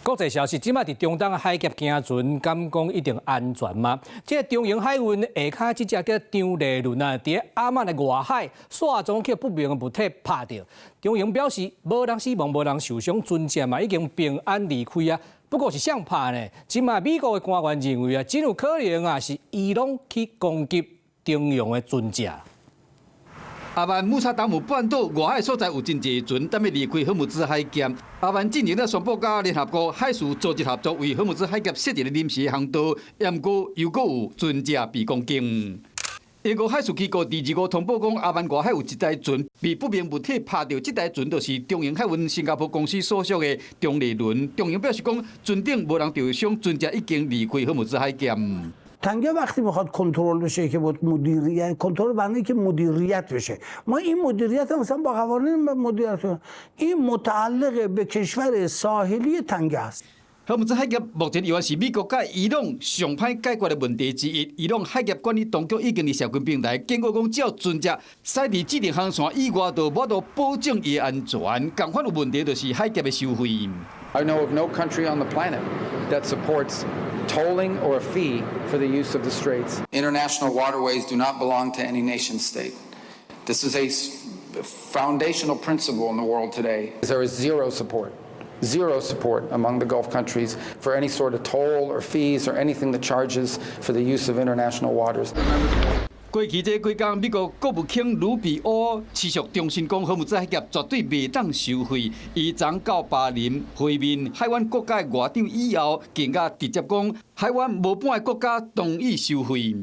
國際消息，即馬佇中東海峽行船，敢講一定安全嗎？這個中英海運下骹即隻叫張麗倫啊，佇阿曼的外海煞總去不明的物體拍到。中英表示，無人死亡，無人受傷，船艦嘛已經平安離開啊。不過是誰拍呢？即馬美國的官員認為啊，真有可能啊是伊朗去攻擊中英的船隻。阿曼穆薩達姆半島外海所在有真濟船，準備離開荷姆茲海峽。阿曼進行了雙國加聯合國海事組織合作，為荷姆茲海峽設置了臨時航道，不過又有船隻被攻擊。英國海事機構第25通報講，阿曼外海有一台船被不明物體拍到，這台船就是中英海運新加坡公司所屬的張麗倫。中英表示講，船頂無人受傷，船隻已經離開荷姆茲海峽。تنگه وقتی میخواد کنترل بشه که بود مدیریت کنترل برای که مدیریت بشه ما این مدیریت مثلا با قوانین مدیریت این متعلق به کشور ساحلی تنگه است 荷姆茲海峽目前仍然是美國甲伊朗上歹解決的問題之一。伊朗海峽管理當局已經佇社群平台警告講，只要船隻駛佇指定航線以外，就無法度保證伊的安全。共款有問題就是海峽的收費。I know of no country on the planet that supports tolling or a fee for the use of the straits. International waterways do not belong to any nation state. This is a foundational principle in the world today. There is zero support among the Gulf countries for any sort of toll or fees or anything that charges for the use of international waters. 過去這幾天，美國國務卿魯比歐持續重申講，荷姆茲海峽絕對袂當收費。伊昨到巴林會面海灣國家外長以後，更加直接講，海灣無半個國家同意收費。